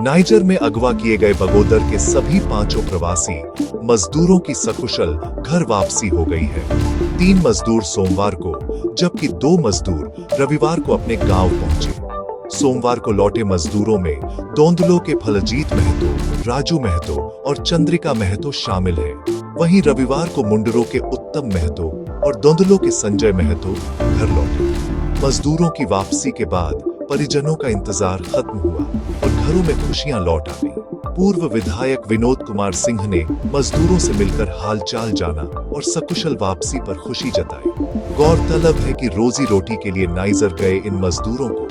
Niger में अगवा किए गए बगोदर के सभी 5 प्रवासी मजदूरों की सकुशल घर वापसी हो गई है। 3 मजदूर सोमवार को जबकि 2 मजदूर रविवार को अपने गांव पहुंचे। सोमवार को लौटे मजदूरों में दोंदलो के फलजीत महतो, राजू महतो और चंद्रिका महतो शामिल हैं। वहीं रविवार को मुंडरो के उत्तम महतो और दोंदलो के संजय महतो घर लौटे। मजदूरों की वापसी के बाद परिजनों का इंतजार खत्म हुआ और घरों में खुशियां लौट आ गईं। पूर्व विधायक विनोद कुमार सिंह ने मजदूरों से मिलकर हालचाल जाना और सकुशल वापसी पर खुशी जताई। गौरतलब है कि रोजी रोटी के लिए नाइजर गए इन मजदूरों को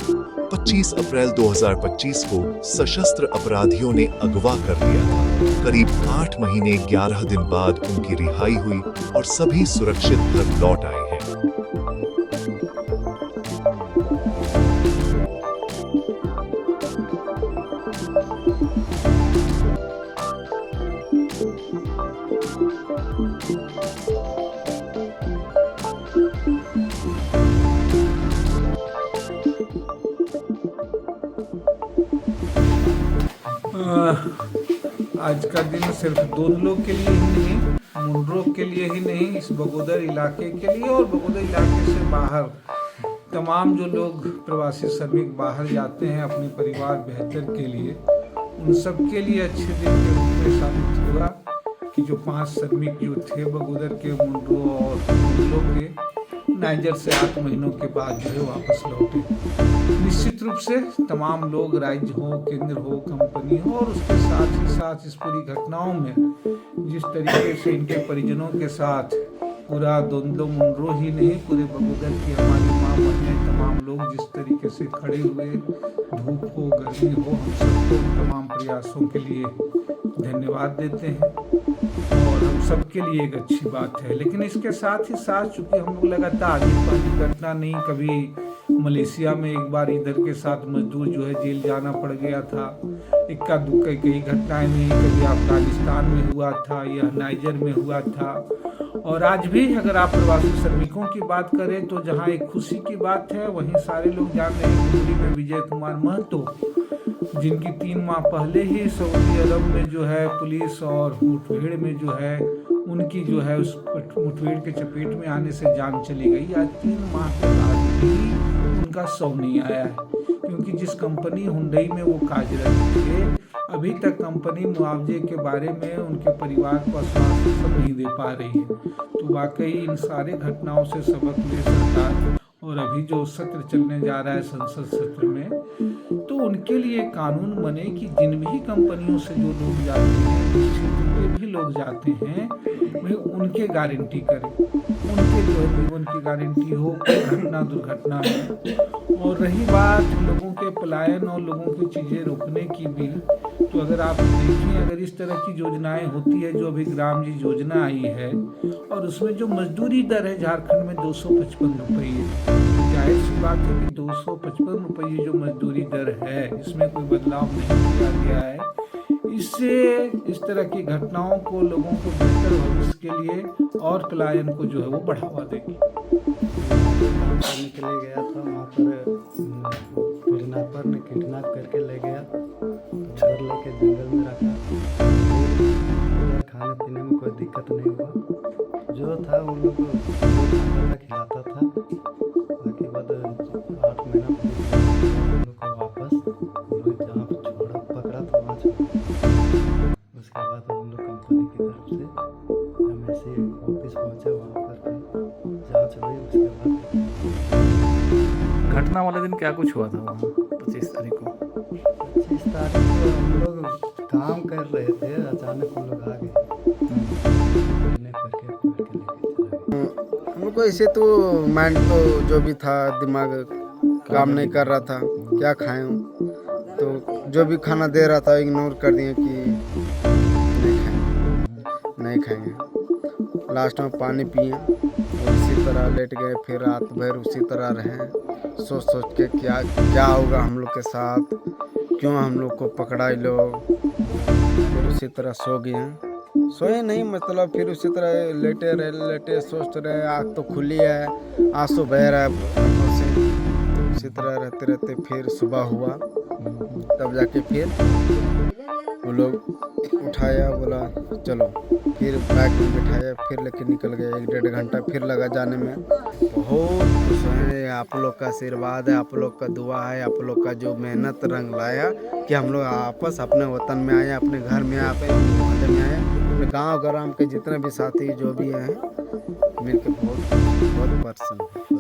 25 अप्रैल 2025 को सशस्त्र अपराधियों ने अगवा कर लिया था। करीब 8 महीने 11 दिन बाद उनकी रिहाई हुई और सभी सुरक्षित घर लौट आए हैं। आज का दिन सिर्फ दोंदलो के लिए ही नहीं, मुंडरो के लिए ही नहीं, इस बगोदर इलाके के लिए और बगोदर इलाके से बाहर तमाम जो लोग प्रवासी श्रमिक बाहर जाते हैं अपने परिवार बेहतर के लिए, उन सब के लिए अच्छे दिन के रूप में साबित हुआ कि जो 5 श्रमिक जो थे बगोदर के, मुंडरो और दोंदलो के, नाइजर से 8 महीनों के बाद जो है वापस लौटे। निश्चित रूप से तमाम लोग, राज्य हो, केंद्र हो, कंपनी हो और उसके साथ ही साथ इस पूरी घटनाओं में जिस तरीके से इनके परिजनों के साथ पूरा दोंदलो मुंडरो ही नहीं, पूरे बगोदर की हमारी माँ बहनें, तमाम लोग जिस तरीके से खड़े हुए, धूप हो, गर्मी हो, हम सबको तमाम प्रयासों के लिए धन्यवाद देते हैं और हम सबके लिए एक अच्छी बात है। लेकिन इसके साथ ही साथ चूंकि हम लोग लगातार पहली घटना नहीं, कभी मलेशिया में एक बार इधर के साथ मजदूर जो है जेल जाना पड़ गया था, इक्का दुक्का कई घटनाएं नहीं, कभी अफगानिस्तान में हुआ था या नाइजर में हुआ था और आज भी अगर आप प्रवासी श्रमिकों की बात करें तो जहां एक खुशी की बात है वहीं सारे लोग जान रहे हैं दिल्ली में विजय कुमार महतो, जिनकी 3 माह पहले ही सऊदी अरब में जो है पुलिस और मुठभेड़ में जो है उनकी जो है उस मुठभेड़ के चपेट में आने से जान चली गई। आज 3 माह के बाद भी उनका शव नहीं आया है, क्योंकि जिस कंपनी हुंडई में वो कार्यरत थे अभी तक कंपनी मुआवजे के बारे में उनके परिवार को आश्वासन नहीं दे पा रही है। तो वाकई इन सारे घटनाओं से सबक ले सरकार और अभी जो सत्र चलने जा रहा है संसद सत्र में, तो उनके लिए कानून बने कि जिन भी कंपनियों से जो लोग जाते हैं, जिस क्षेत्र के भी लोग जाते हैं, वह उनके गारंटी करें, उनके जो है जीवन की गारंटी हो घटना दुर्घटना में। और रही बात लोगों के पलायन और लोगों की चीज़ें रोकने की भी, तो अगर आप देखें, अगर इस तरह की योजनाएं होती है, जो अभी ग्राम जी योजना आई है और उसमें जो मजदूरी दर है झारखंड में 255 रुपये, जाहिर सी बात है कि 255 रुपये जो मजदूरी दर है इसमें कोई बदलाव नहीं किया गया है। इससे इस तरह की घटनाओं को, लोगों को बेहतर भविष्य के लिए और पलायन को जो है वो बढ़ावा देगी। करने के लिए गया था, वहाँ पर किडनैपर ने किडनैप करके ले गया, घर लेके जंगल में रखा। खाने पीने में कोई दिक्कत नहीं हुआ, जो था उन लोग को खिलाता था। उसके बाद 8 महीना उन लोग को वापस जहाँ छोड़ा पकड़ा था वहाँ छोड़ा। उसके बाद हम लोग कंपनी की तरफ से MSC ऑफिस पहुँचे, वहाँ पर जाँच हुई। उसके बाद घटना वाले दिन क्या कुछ हुआ था वहाँ 25 तारीख को? 25 तारीख को हम लोग काम कर रहे थे, अचानक हम लोग आ गए। हम लोग को ऐसे तो माइंड तो जो भी था, दिमाग काम नहीं कर रहा था, क्या खाएं, तो जो भी खाना दे रहा था इग्नोर कर दिए कि नहीं खाएंगे। लास्ट में पानी पिए और इसी तरह लेट गए, फिर रात भर उसी तरह रहे, सोच सोच के क्या होगा हम लोग के साथ, क्यों हम लोग को पकड़ा लोग, फिर उसी तरह सो गए। सोए नहीं, मतलब फिर उसी तरह लेटे सोच रहे, आँख तो खुली है, आंसू बह रहा है आँखों से। तो उसी तरह रहते रहते फिर सुबह हुआ, तब जाके फिर वो लोग उठाया, बोला चलो, फिर बैग में बिठाया, फिर लेके निकल गए। 1-1.5 घंटा फिर लगा जाने में। बहुत खुश हैं, आप लोग का आशीर्वाद है, आप लोग का दुआ है, आप लोग का जो मेहनत रंग लाया कि हम लोग आपस अपने वतन में आए, अपने घर में आए, अपने मोहल्ले में आए, अपने गाँव ग्राम के जितने भी साथी जो भी हैं मिल के बहुत बहुत प्रसन्न।